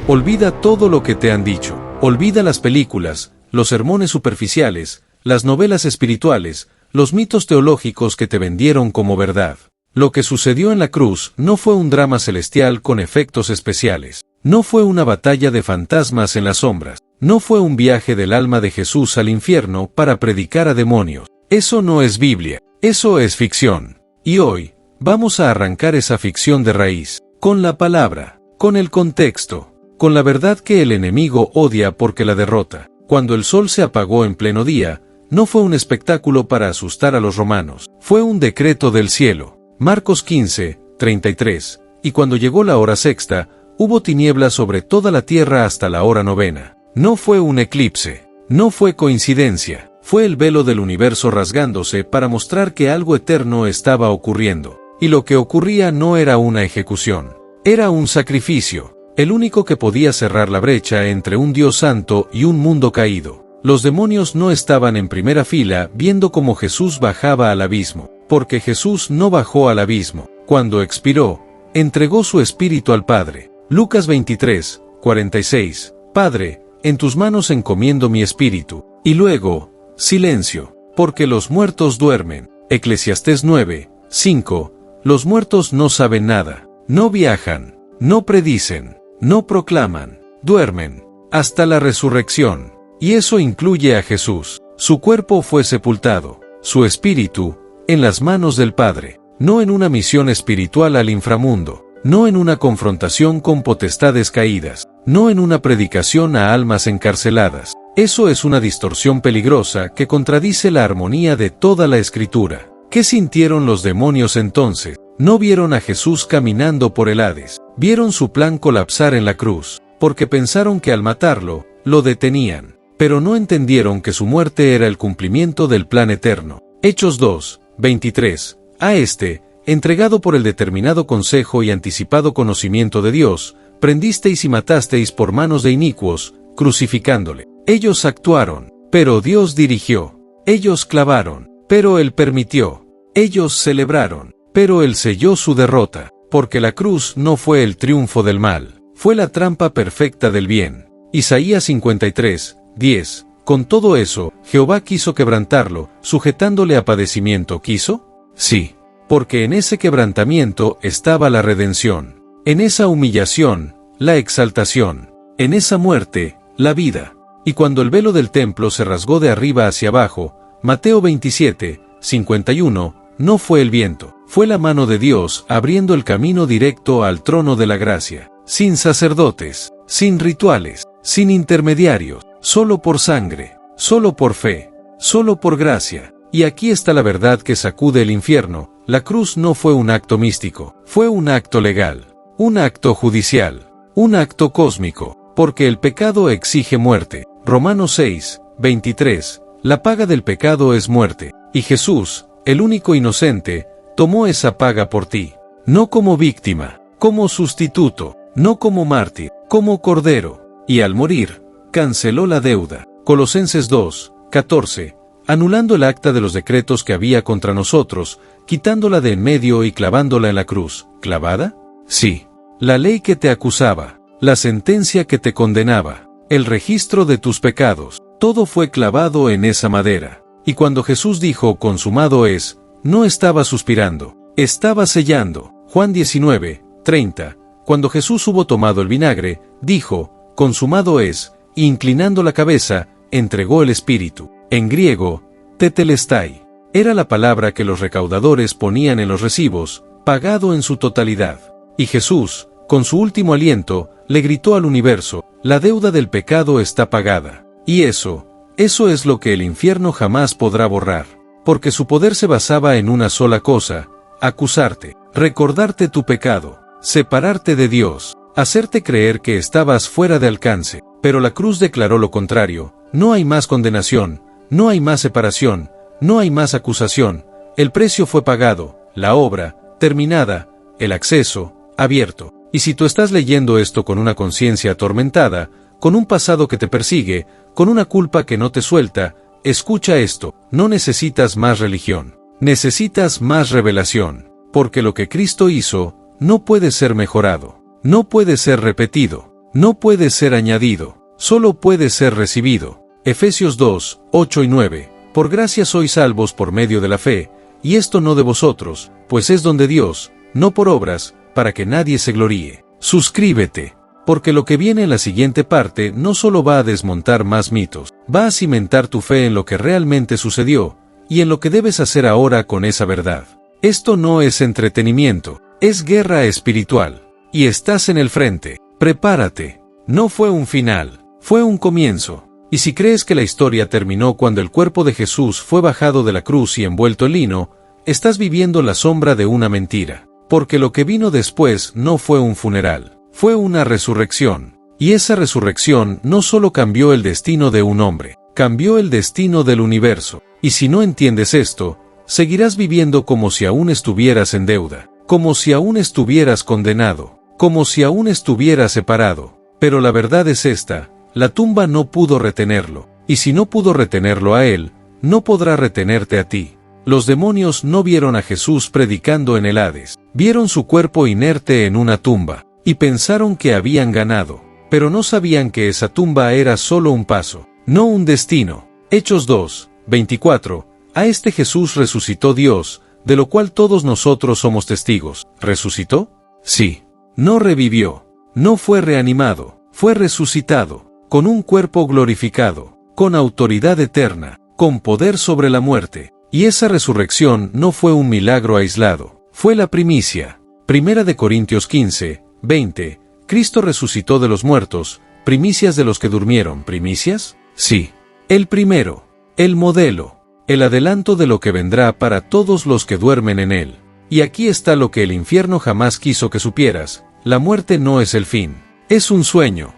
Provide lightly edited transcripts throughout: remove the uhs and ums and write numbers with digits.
Olvida todo lo que te han dicho. Olvida las películas, los sermones superficiales, las novelas espirituales, los mitos teológicos que te vendieron como verdad. Lo que sucedió en la cruz no fue un drama celestial con efectos especiales. No fue una batalla de fantasmas en las sombras. No fue un viaje del alma de Jesús al infierno para predicar a demonios. Eso no es Biblia. Eso es ficción. Y hoy, vamos a arrancar esa ficción de raíz, con la palabra, con el contexto, con la verdad que el enemigo odia porque la derrota. Cuando el sol se apagó en pleno día, no fue un espectáculo para asustar a los romanos. Fue un decreto del cielo. Marcos 15, 33. Y cuando llegó la hora sexta, hubo tinieblas sobre toda la tierra hasta la hora novena. No fue un eclipse. No fue coincidencia. Fue el velo del universo rasgándose para mostrar que algo eterno estaba ocurriendo. Y lo que ocurría no era una ejecución. Era un sacrificio. El único que podía cerrar la brecha entre un Dios santo y un mundo caído. Los demonios no estaban en primera fila viendo cómo Jesús bajaba al abismo. Porque Jesús no bajó al abismo. Cuando expiró, entregó su espíritu al Padre. Lucas 23, 46. Padre, en tus manos encomiendo mi espíritu. Y luego, silencio, porque los muertos duermen. Eclesiastés 9, 5. Los muertos no saben nada, no viajan, no predicen, no proclaman, duermen, hasta la resurrección. Y eso incluye a Jesús. Su cuerpo fue sepultado, su espíritu, en las manos del Padre, no en una misión espiritual al inframundo, no en una confrontación con potestades caídas, no en una predicación a almas encarceladas. Eso es una distorsión peligrosa que contradice la armonía de toda la Escritura. ¿Qué sintieron los demonios entonces? No vieron a Jesús caminando por el Hades, vieron su plan colapsar en la cruz, porque pensaron que al matarlo, lo detenían, pero no entendieron que su muerte era el cumplimiento del plan eterno. Hechos 2, 23. A este, entregado por el determinado consejo y anticipado conocimiento de Dios, prendisteis y matasteis por manos de inicuos, crucificándole. Ellos actuaron, pero Dios dirigió. Ellos clavaron, pero Él permitió. Ellos celebraron, pero Él selló su derrota, porque la cruz no fue el triunfo del mal, fue la trampa perfecta del bien. Isaías 53, 10. Con todo eso, Jehová quiso quebrantarlo, sujetándole a padecimiento. ¿Quiso? Sí. Porque en ese quebrantamiento estaba la redención. En esa humillación, la exaltación. En esa muerte, la vida. Y cuando el velo del templo se rasgó de arriba hacia abajo, Mateo 27, 51, no fue el viento, fue la mano de Dios abriendo el camino directo al trono de la gracia. Sin sacerdotes, sin rituales, sin intermediarios. Solo por sangre, solo por fe, solo por gracia. Y aquí está la verdad que sacude el infierno. La cruz no fue un acto místico, fue un acto legal, un acto judicial, un acto cósmico, porque el pecado exige muerte. Romanos 6, 23. La paga del pecado es muerte, y Jesús, el único inocente, tomó esa paga por ti. No como víctima, como sustituto, no como mártir, como cordero. Y al morir, canceló la deuda. Colosenses 2, 14. Anulando el acta de los decretos que había contra nosotros, quitándola de en medio y clavándola en la cruz. ¿Clavada? Sí. La ley que te acusaba, la sentencia que te condenaba, el registro de tus pecados, todo fue clavado en esa madera. Y cuando Jesús dijo consumado es, no estaba suspirando, estaba sellando. Juan 19, 30. Cuando Jesús hubo tomado el vinagre, dijo, consumado es, e inclinando la cabeza, entregó el espíritu. En griego, tetelestai, era la palabra que los recaudadores ponían en los recibos, pagado en su totalidad. Y Jesús, con su último aliento, le gritó al universo, la deuda del pecado está pagada. Y eso es lo que el infierno jamás podrá borrar, porque su poder se basaba en una sola cosa, acusarte, recordarte tu pecado, separarte de Dios, hacerte creer que estabas fuera de alcance. Pero la cruz declaró lo contrario, no hay más condenación, no hay más separación, no hay más acusación, el precio fue pagado, la obra, terminada, el acceso, abierto. Y si tú estás leyendo esto con una conciencia atormentada, con un pasado que te persigue, con una culpa que no te suelta, escucha esto, no necesitas más religión, necesitas más revelación, porque lo que Cristo hizo, no puede ser mejorado, no puede ser repetido. No puede ser añadido, solo puede ser recibido. Efesios 2, 8 y 9. Por gracia sois salvos por medio de la fe, y esto no de vosotros, pues es don de Dios, no por obras, para que nadie se gloríe. Suscríbete, porque lo que viene en la siguiente parte no solo va a desmontar más mitos, va a cimentar tu fe en lo que realmente sucedió, y en lo que debes hacer ahora con esa verdad. Esto no es entretenimiento, es guerra espiritual, y estás en el frente. Prepárate. No fue un final, fue un comienzo. Y si crees que la historia terminó cuando el cuerpo de Jesús fue bajado de la cruz y envuelto en lino, estás viviendo la sombra de una mentira. Porque lo que vino después no fue un funeral, fue una resurrección. Y esa resurrección no solo cambió el destino de un hombre, cambió el destino del universo. Y si no entiendes esto, seguirás viviendo como si aún estuvieras en deuda, como si aún estuvieras condenado, como si aún estuvieras separado. Pero la verdad es esta: la tumba no pudo retenerlo, y si no pudo retenerlo a él, no podrá retenerte a ti. Los demonios no vieron a Jesús predicando en el Hades, vieron su cuerpo inerte en una tumba, y pensaron que habían ganado, pero no sabían que esa tumba era solo un paso, no un destino. Hechos 2, 24. A este Jesús resucitó Dios, de lo cual todos nosotros somos testigos. ¿Resucitó? Sí. No revivió, no fue reanimado, fue resucitado, con un cuerpo glorificado, con autoridad eterna, con poder sobre la muerte. Y esa resurrección no fue un milagro aislado, fue la primicia. Primera de Corintios 15, 20. Cristo resucitó de los muertos, primicias de los que durmieron. ¿Primicias? Sí. El primero, el modelo, el adelanto de lo que vendrá para todos los que duermen en él. Y aquí está lo que el infierno jamás quiso que supieras: la muerte no es el fin, es un sueño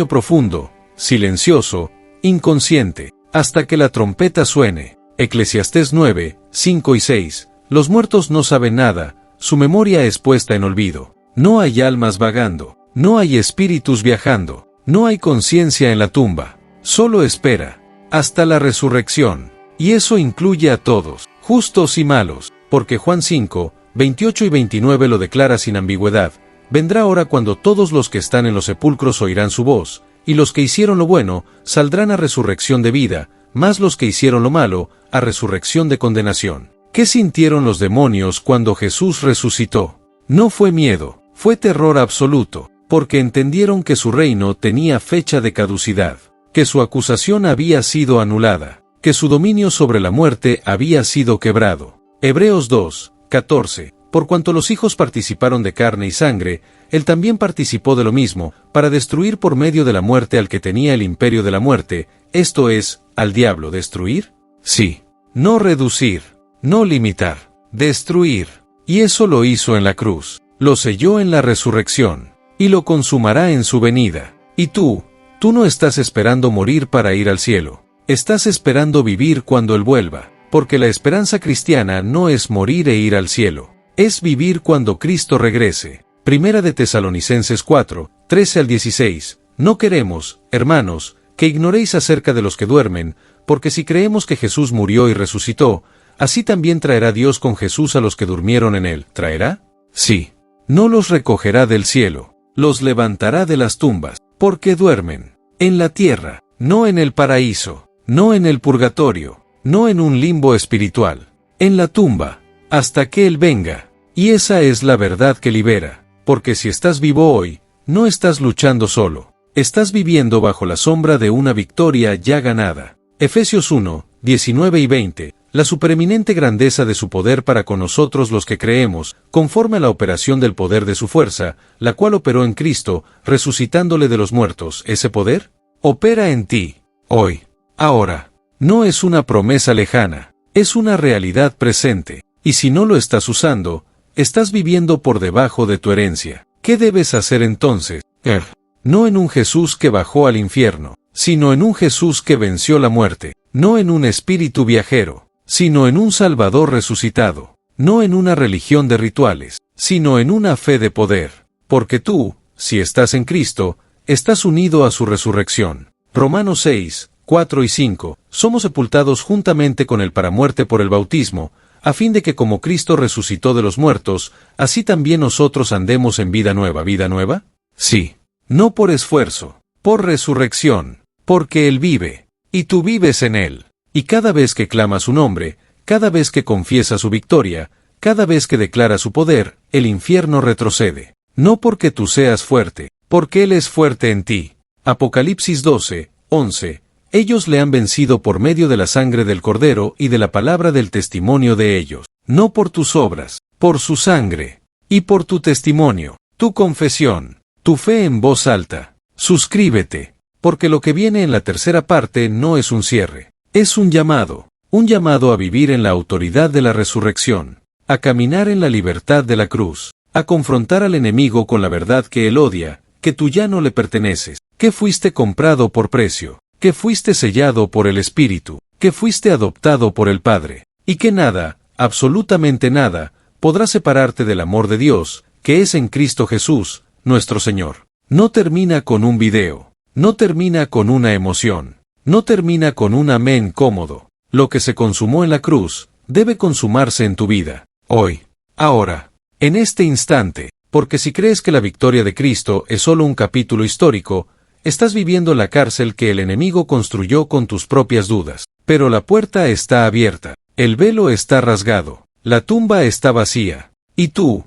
profundo, silencioso, inconsciente, hasta que la trompeta suene. Eclesiastés 9, 5 y 6. Los muertos no saben nada, su memoria es puesta en olvido. No hay almas vagando, no hay espíritus viajando, no hay conciencia en la tumba. Solo espera hasta la resurrección. Y eso incluye a todos, justos y malos, porque Juan 5, 28 y 29 lo declara sin ambigüedad: vendrá hora cuando todos los que están en los sepulcros oirán su voz, y los que hicieron lo bueno saldrán a resurrección de vida, mas los que hicieron lo malo a resurrección de condenación. ¿Qué sintieron los demonios cuando Jesús resucitó? No fue miedo, fue terror absoluto, porque entendieron que su reino tenía fecha de caducidad, que su acusación había sido anulada, que su dominio sobre la muerte había sido quebrado. Hebreos 2, 14. Por cuanto los hijos participaron de carne y sangre, él también participó de lo mismo, para destruir por medio de la muerte al que tenía el imperio de la muerte, esto es, al diablo. ¿Destruir? Sí. No reducir, no limitar, destruir. Y eso lo hizo en la cruz, lo selló en la resurrección, y lo consumará en su venida. Y tú no estás esperando morir para ir al cielo, estás esperando vivir cuando él vuelva, porque la esperanza cristiana no es morir e ir al cielo, es vivir cuando Cristo regrese. Primera de Tesalonicenses 4, 13 al 16. No queremos, hermanos, que ignoréis acerca de los que duermen, porque si creemos que Jesús murió y resucitó, así también traerá Dios con Jesús a los que durmieron en él. ¿Traerá? Sí. No los recogerá del cielo, los levantará de las tumbas, porque duermen en la tierra, no en el paraíso, no en el purgatorio, no en un limbo espiritual, en la tumba, hasta que Él venga. Y esa es la verdad que libera, porque si estás vivo hoy, no estás luchando solo, estás viviendo bajo la sombra de una victoria ya ganada. Efesios 1, 19 y 20. La supereminente grandeza de su poder para con nosotros los que creemos, conforme a la operación del poder de su fuerza, la cual operó en Cristo, resucitándole de los muertos. ¿Ese poder? Opera en ti, hoy, ahora. No es una promesa lejana, es una realidad presente. Y si no lo estás usando, estás viviendo por debajo de tu herencia. ¿Qué debes hacer entonces? No en un Jesús que bajó al infierno, sino en un Jesús que venció la muerte, no en un espíritu viajero, sino en un Salvador resucitado, no en una religión de rituales, sino en una fe de poder, porque tú, si estás en Cristo, estás unido a su resurrección. Romanos 6, 4 y 5, somos sepultados juntamente con él para muerte por el bautismo, a fin de que como Cristo resucitó de los muertos, así también nosotros andemos en vida nueva. ¿Vida nueva? Sí. no por esfuerzo, por resurrección, porque Él vive, y tú vives en Él. Y cada vez que clama su nombre, cada vez que confiesa su victoria, cada vez que declara su poder, el infierno retrocede. No porque tú seas fuerte, porque Él es fuerte en ti. Apocalipsis 12, 11. Ellos le han vencido por medio de la sangre del Cordero y de la palabra del testimonio de ellos. No por tus obras, por su sangre. Y por tu testimonio, tu confesión, tu fe en voz alta. Suscríbete, porque lo que viene en la tercera parte no es un cierre. Es un llamado a vivir en la autoridad de la resurrección, a caminar en la libertad de la cruz, a confrontar al enemigo con la verdad que él odia, que tú ya no le perteneces, que fuiste comprado por precio, que fuiste sellado por el Espíritu, que fuiste adoptado por el Padre, y que nada, absolutamente nada, podrá separarte del amor de Dios, que es en Cristo Jesús, nuestro Señor. No termina con un video, no termina con una emoción, no termina con un amén cómodo. Lo que se consumó en la cruz, debe consumarse en tu vida, hoy, ahora, en este instante, porque si crees que la victoria de Cristo es solo un capítulo histórico, estás viviendo la cárcel que el enemigo construyó con tus propias dudas. Pero la puerta está abierta, el velo está rasgado, la tumba está vacía, y tú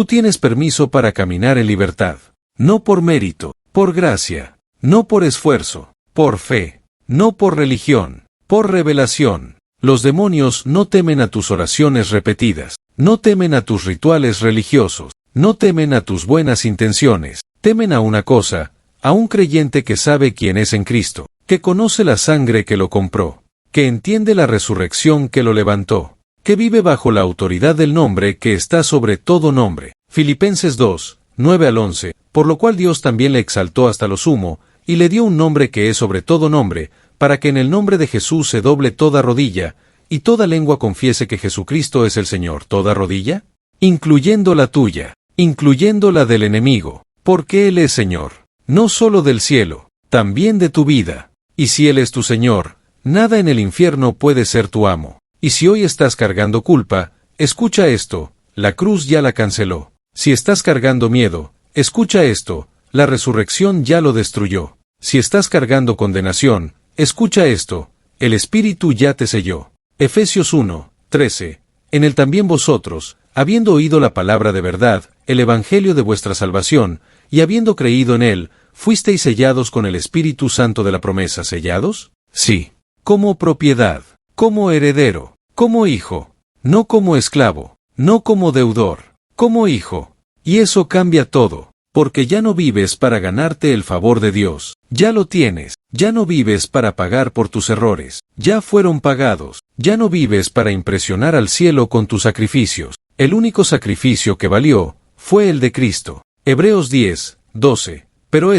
tienes permiso para caminar en libertad. No por mérito, por gracia, no por esfuerzo, por fe, no por religión, por revelación. Los demonios no temen a tus oraciones repetidas, no temen a tus rituales religiosos, no temen a tus buenas intenciones, temen a una cosa, a un creyente que sabe quién es en Cristo, que conoce la sangre que lo compró, que entiende la resurrección que lo levantó, que vive bajo la autoridad del nombre que está sobre todo nombre. Filipenses 2, 9 al 11, por lo cual Dios también le exaltó hasta lo sumo, y le dio un nombre que es sobre todo nombre, para que en el nombre de Jesús se doble toda rodilla, y toda lengua confiese que Jesucristo es el Señor. ¿Toda rodilla? Incluyendo la tuya, incluyendo la del enemigo, porque Él es Señor, no solo del cielo, también de tu vida. Y si Él es tu Señor, nada en el infierno puede ser tu amo. Y si hoy estás cargando culpa, escucha esto, la cruz ya la canceló. Si estás cargando miedo, escucha esto, la resurrección ya lo destruyó. Si estás cargando condenación, escucha esto, el Espíritu ya te selló. Efesios 1, 13. En él también vosotros, habiendo oído la palabra de verdad, el evangelio de vuestra salvación, y habiendo creído en él, fuisteis sellados con el Espíritu Santo de la promesa. ¿Sellados? Sí. Como propiedad, como heredero, como hijo, no como esclavo, no como deudor, como hijo. Y eso cambia todo, porque ya no vives para ganarte el favor de Dios, ya lo tienes. Ya no vives para pagar por tus errores, ya fueron pagados. Ya no vives para impresionar al cielo con tus sacrificios. El único sacrificio que valió fue el de Cristo. Hebreos 10, 12. Pero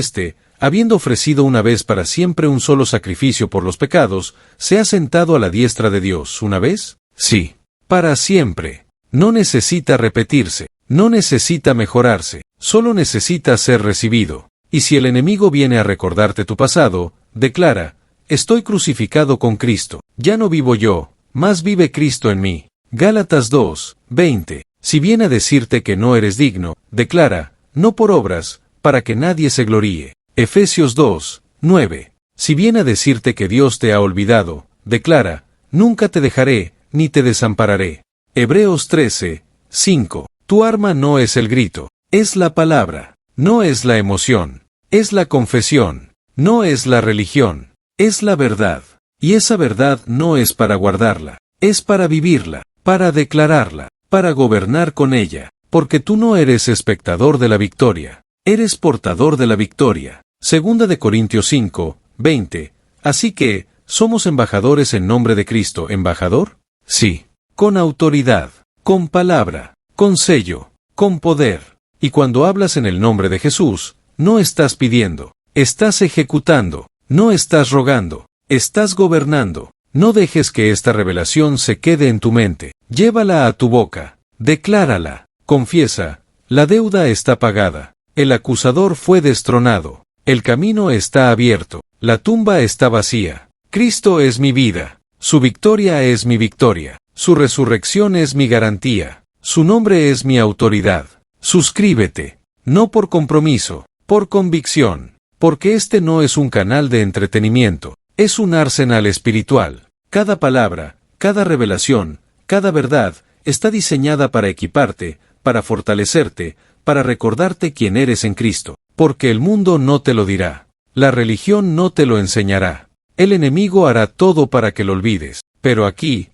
habiendo ofrecido una vez para siempre un solo sacrificio por los pecados, se ha sentado a la diestra de Dios. ¿Una vez? Sí. Para siempre. No necesita repetirse, no necesita mejorarse, solo necesita ser recibido. Y si el enemigo viene a recordarte tu pasado, declara: estoy crucificado con Cristo, ya no vivo yo, más vive Cristo en mí. Gálatas 2, 20. Si viene a decirte que no eres digno, declara: no por obras, para que nadie se gloríe. Efesios 2, 9. Si viene a decirte que Dios te ha olvidado, declara: nunca te dejaré, ni te desampararé. Hebreos 13, 5. Tu arma no es el grito, es la palabra, no es la emoción. Es la confesión, no es la religión, es la verdad. Y esa verdad no es para guardarla, es para vivirla, para declararla, para gobernar con ella, porque tú no eres espectador de la victoria, eres portador de la victoria. Segunda de Corintios 5, 20. Así que, somos embajadores en nombre de Cristo. ¿Embajador? Sí. Con autoridad, con palabra, con sello, con poder. Y cuando hablas en el nombre de Jesús, no estás pidiendo, estás ejecutando, no estás rogando, estás gobernando. No dejes que esta revelación se quede en tu mente, llévala a tu boca, declárala, confiesa: la deuda está pagada, el acusador fue destronado, el camino está abierto, la tumba está vacía. Cristo es mi vida, su victoria es mi victoria, su resurrección es mi garantía, su nombre es mi autoridad. Suscríbete, no por compromiso, Por convicción. Porque este no es un canal de entretenimiento, es un arsenal espiritual. Cada palabra, cada revelación, cada verdad, está diseñada para equiparte, para fortalecerte, para recordarte quién eres en Cristo. Porque el mundo no te lo dirá. La religión no te lo enseñará. El enemigo hará todo para que lo olvides. Pero aquí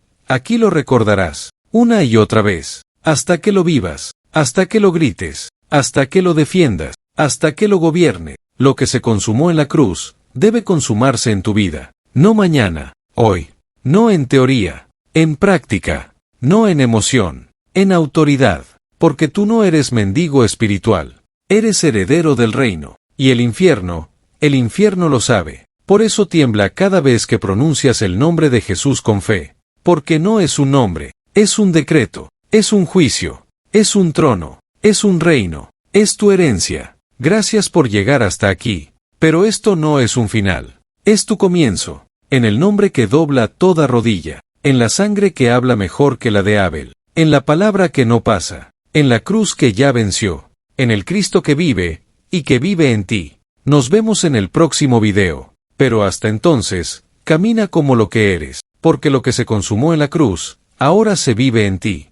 lo recordarás, una y otra vez, hasta que lo vivas, hasta que lo grites, hasta que lo defiendas, hasta que lo gobierne. Lo que se consumó en la cruz, debe consumarse en tu vida. No mañana, hoy. No en teoría, en práctica. No en emoción, en autoridad. Porque tú no eres mendigo espiritual. Eres heredero del reino. Y el infierno lo sabe. Por eso tiembla cada vez que pronuncias el nombre de Jesús con fe. Porque no es un nombre, es un decreto, es un juicio, es un trono, es un reino, es tu herencia. Gracias por llegar hasta aquí. Pero esto no es un final. Es tu comienzo. En el nombre que dobla toda rodilla. En la sangre que habla mejor que la de Abel. En la palabra que no pasa. En la cruz que ya venció. En el Cristo que vive, y que vive en ti. Nos vemos en el próximo video. Pero hasta entonces, camina como lo que eres. Porque lo que se consumó en la cruz, ahora se vive en ti.